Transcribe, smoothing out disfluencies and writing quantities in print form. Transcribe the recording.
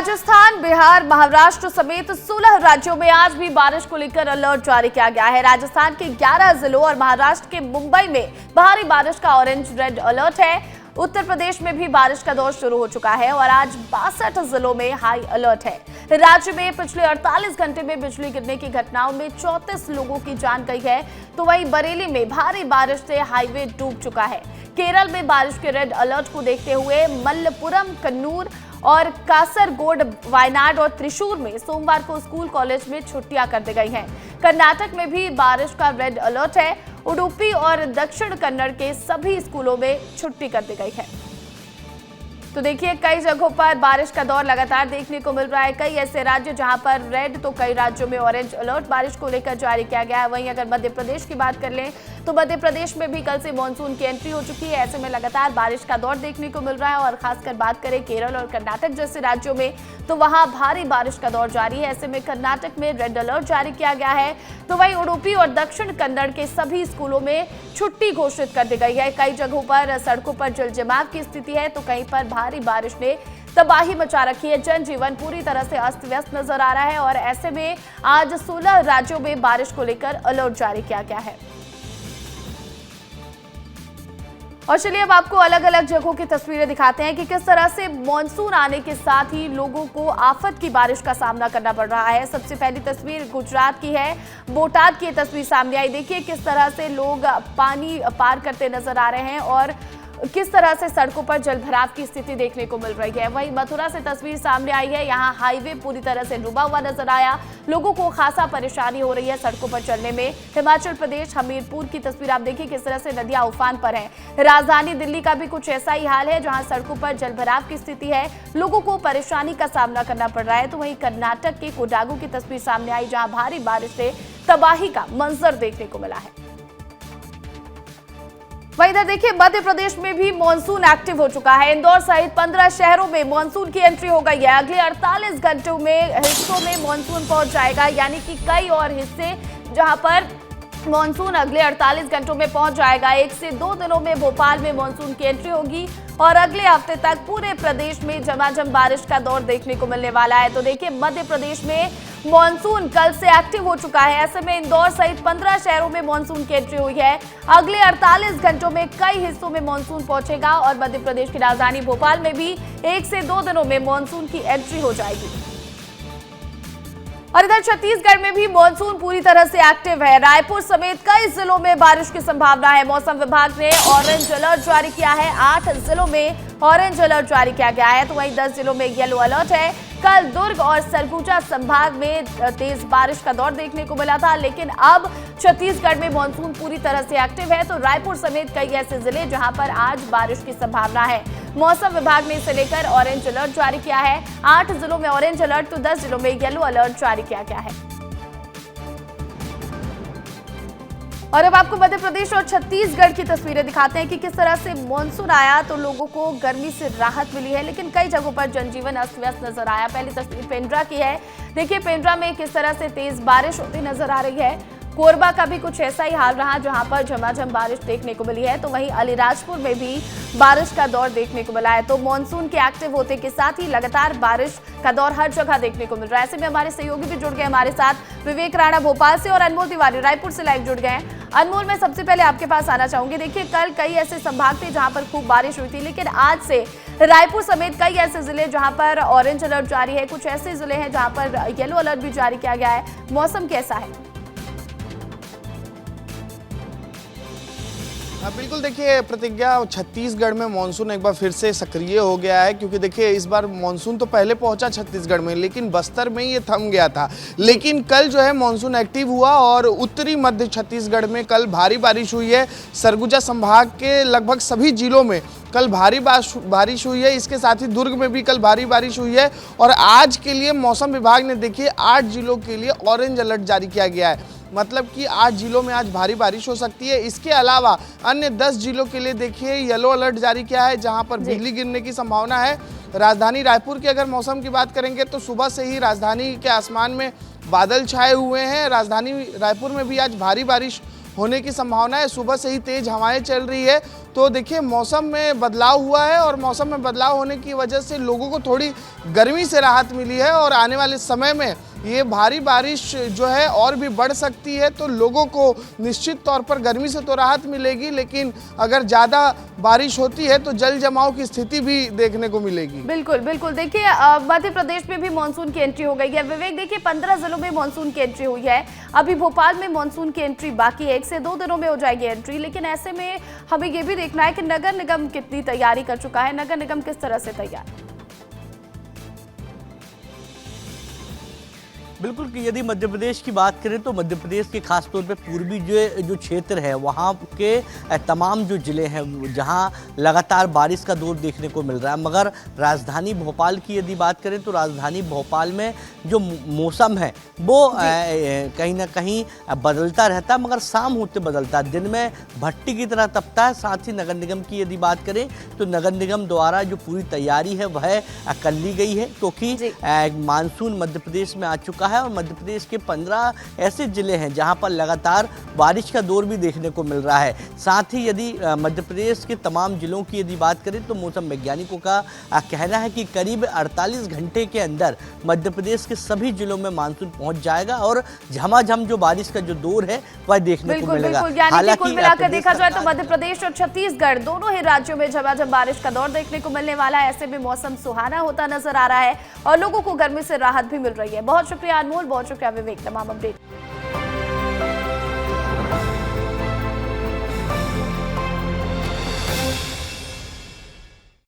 राजस्थान, बिहार, महाराष्ट्र समेत 16 राज्यों में आज भी बारिश को लेकर अलर्ट जारी किया गया है। राजस्थान के 11 जिलों और महाराष्ट्र के मुंबई में भारी बारिश का ऑरेंज रेड अलर्ट है। उत्तर प्रदेश में भी बारिश का दौर शुरू हो चुका है और आज 62 जिलों में हाई अलर्ट है। राज्य में पिछले 48 घंटे में बिजली गिरने की घटनाओं में 34 लोगों की जान गई है, तो वहीं बरेली में भारी बारिश से हाईवे डूब चुका है। केरल में बारिश के रेड अलर्ट को देखते हुए मल्लपुरम, कन्नूर और कासरगोड, वायनाड और त्रिशूर में सोमवार को स्कूल कॉलेज में छुट्टियां कर दी गई हैं। कर्नाटक में भी बारिश का रेड अलर्ट है। उडुपी और दक्षिण कन्नड़ के सभी स्कूलों में छुट्टी कर दी गई है। तो देखिए, कई जगहों पर बारिश का दौर लगातार देखने को मिल रहा है। कई ऐसे राज्य जहां पर रेड तो कई राज्यों में ऑरेंज अलर्ट बारिश को लेकर जारी किया गया है। वहीं अगर मध्य प्रदेश की बात कर लें तो मध्य प्रदेश में भी कल से मानसून की एंट्री हो चुकी है। ऐसे में लगातार बारिश का दौर देखने को मिल रहा है और खासकर बात करें केरल और कर्नाटक जैसे राज्यों में तो वहां भारी बारिश का दौर जारी है। ऐसे में कर्नाटक में रेड अलर्ट जारी किया गया है, तो वहीं उडुपी और दक्षिण कन्नड़ के सभी स्कूलों में छुट्टी घोषित कर दी गई है। कई जगहों पर सड़कों पर जलजमाव की स्थिति है, तो कहीं पर भारी बारिश ने तबाही मचा रखी है। जनजीवन पूरी तरह से अस्त व्यस्त नजर आ रहा है और ऐसे में आज 16 राज्यों में बारिश को लेकर अलर्ट जारी किया गया है। और चलिए अब आपको अलग अलग जगहों की तस्वीरें दिखाते हैं कि किस तरह से मॉनसून आने के साथ ही लोगों को आफत की बारिश का सामना करना पड़ रहा है। सबसे पहली तस्वीर गुजरात की है। बोटाद की तस्वीर सामने आई। देखिए किस तरह से लोग पानी पार करते नजर आ रहे हैं और किस तरह से सड़कों पर जलभराव की स्थिति देखने को मिल रही है। वहीं मथुरा से तस्वीर सामने आई है। यहाँ हाईवे पूरी तरह से डूबा हुआ नजर आया। लोगों को खासा परेशानी हो रही है सड़कों पर चलने में। हिमाचल प्रदेश हमीरपुर की तस्वीर आप देखिए किस तरह से नदियां उफान पर हैं। राजधानी दिल्ली का भी कुछ ऐसा ही हाल है, जहां सड़कों पर जलभराव की स्थिति है, लोगों को परेशानी का सामना करना पड़ रहा है। तो वहीं कर्नाटक के कोडागु की तस्वीर सामने आई, जहां भारी बारिश से तबाही का मंजर देखने को मिला है। वहीं इधर देखिए मध्य प्रदेश में भी मानसून एक्टिव हो चुका है। इंदौर सहित 15 शहरों में मानसून की एंट्री हो गई है। अगले 48 घंटों में हिस्सों में मानसून पहुंच जाएगा, यानी कि कई और हिस्से जहां पर मानसून अगले 48 घंटों में पहुंच जाएगा। 1 से 2 दिनों में भोपाल में मानसून की एंट्री होगी और अगले हफ्ते तक पूरे प्रदेश में झमाझम बारिश का दौर देखने को मिलने वाला है। तो देखिए मध्य प्रदेश में मानसून कल से एक्टिव हो चुका है। ऐसे में इंदौर सहित 15 शहरों में मानसून की एंट्री हुई है। अगले 48 घंटों में कई हिस्सों में मानसून पहुंचेगा और मध्य प्रदेश की राजधानी भोपाल में भी 1 से 2 दिनों में मानसून की एंट्री हो जाएगी। और इधर छत्तीसगढ़ में भी मानसून पूरी तरह से एक्टिव है। रायपुर समेत कई जिलों में बारिश की संभावना है। मौसम विभाग ने ऑरेंज अलर्ट जारी किया है। 8 जिलों में ऑरेंज अलर्ट जारी किया गया है, तो वहीं 10 जिलों में येलो अलर्ट है। कल दुर्ग और सरगुजा संभाग में तेज बारिश का दौर देखने को मिला था, लेकिन अब छत्तीसगढ़ में मानसून पूरी तरह से एक्टिव है। तो रायपुर समेत कई ऐसे जिले जहां पर आज बारिश की संभावना है। मौसम विभाग ने इसे लेकर ऑरेंज अलर्ट जारी किया है। 8 जिलों में ऑरेंज अलर्ट तो 10 जिलों में येलो अलर्ट जारी किया गया है। और अब आपको मध्य प्रदेश और छत्तीसगढ़ की तस्वीरें दिखाते हैं कि किस तरह से मानसून आया तो लोगों को गर्मी से राहत मिली है, लेकिन कई जगहों पर जनजीवन अस्त व्यस्त नजर आया। पहली तस्वीर पेंड्रा की है। देखिए पेंड्रा में किस तरह से तेज बारिश होती नजर आ रही है। कोरबा का भी कुछ ऐसा ही हाल रहा, जहां पर झमाझम बारिश देखने को मिली है। तो वहीं अलीराजपुर में भी बारिश का दौर देखने को मिला है। तो मानसून के एक्टिव होते के साथ ही लगातार बारिश का दौर हर जगह देखने को मिल रहा है। ऐसे में हमारे सहयोगी भी जुड़ गए हमारे साथ, विवेक राणा भोपाल से और अनमोल तिवारी रायपुर से लाइव जुड़ गए हैं। अनमोल, मैं सबसे पहले आपके पास आना चाहूंगी। देखिए कल कई ऐसे संभाग थे जहां पर खूब बारिश हुई थी, लेकिन आज से रायपुर समेत कई ऐसे जिले जहां पर ऑरेंज अलर्ट जारी है, कुछ ऐसे जिले हैं जहां पर येलो अलर्ट भी जारी किया गया है। मौसम कैसा है? हाँ बिल्कुल, देखिए प्रतिज्ञा, छत्तीसगढ़ में मानसून एक बार फिर से सक्रिय हो गया है, क्योंकि देखिए इस बार मानसून तो पहले पहुंचा छत्तीसगढ़ में, लेकिन बस्तर में ये थम गया था। लेकिन कल जो है मानसून एक्टिव हुआ और उत्तरी मध्य छत्तीसगढ़ में कल भारी बारिश हुई है। सरगुजा संभाग के लगभग सभी जिलों में कल भारी बारिश हुई है। इसके साथ ही दुर्ग में भी कल भारी बारिश हुई है और आज के लिए मौसम विभाग ने देखिए 8 जिलों के लिए ऑरेंज अलर्ट जारी किया गया है। मतलब कि 8 जिलों में आज भारी बारिश हो सकती है। इसके अलावा अन्य 10 जिलों के लिए देखिए येलो अलर्ट जारी किया है, जहां पर बिजली गिरने की संभावना है। राजधानी रायपुर की अगर मौसम की बात करेंगे तो सुबह से ही राजधानी के आसमान में बादल छाए हुए हैं। राजधानी रायपुर में भी आज भारी बारिश होने की संभावना है। सुबह से ही तेज हवाएं चल रही है तो देखिए मौसम में बदलाव हुआ है और मौसम में बदलाव होने की वजह से लोगों को थोड़ी गर्मी से राहत मिली है और आने वाले समय में ये भारी बारिश जो है और भी बढ़ सकती है। तो लोगों को निश्चित तौर पर गर्मी से तो राहत मिलेगी, लेकिन अगर ज़्यादा बारिश होती है तो जल जमाव की स्थिति भी देखने को मिलेगी। बिल्कुल बिल्कुल। देखिए मध्य प्रदेश में भी मानसून की एंट्री हो गई है। विवेक, देखिए 15 जिलों में मानसून की एंट्री हुई है। अभी भोपाल में मानसून की एंट्री बाकी है, 1 से 2 दिनों में हो जाएगी एंट्री। लेकिन ऐसे में हमें ये भी देखना है कि नगर निगम कितनी तैयारी कर चुका है, नगर निगम किस तरह से तैयार है। बिल्कुल कि यदि मध्य प्रदेश की बात करें तो मध्य प्रदेश के खास तौर पे पूर्वी जो क्षेत्र है वहाँ के तमाम जो ज़िले हैं जहाँ लगातार बारिश का दौर देखने को मिल रहा है। मगर राजधानी भोपाल की यदि बात करें तो राजधानी भोपाल में जो मौसम है वो कहीं ना कहीं बदलता रहता है, मगर शाम होते बदलता है, दिन में भट्टी की तरह तपता है। साथ ही नगर निगम की यदि बात करें तो नगर निगम द्वारा जो पूरी तैयारी है वह कर ली गई है, क्योंकि मानसून मध्य प्रदेश में आ चुका है और मध्य प्रदेश के 15 ऐसे जिले हैं जहां पर लगातार बारिश का दौर भी देखने को मिल रहा है। साथ ही यदि मध्य प्रदेश के तमाम जिलों की यदि बात करें तो मौसम वैज्ञानिकों का कहना है कि करीब 48 घंटे के अंदर मध्य प्रदेश के सभी जिलों में मानसून पहुंच जाएगा और झमाझम जो बारिश का जो दौर है वह देखने को मिलेगा। हालांकि कुल मिलाकर देखा जाए तो मध्य प्रदेश और छत्तीसगढ़ दोनों ही राज्यों में झमाझम बारिश का दौर देखने को मिलने वाला है। ऐसे में मौसम सुहाना होता नजर आ रहा है और लोगों को गर्मी से राहत भी मिल रही है। बहुत शुक्रिया अनमोल, बहुत शुक्रिया विवेक, तमाम अपडेट।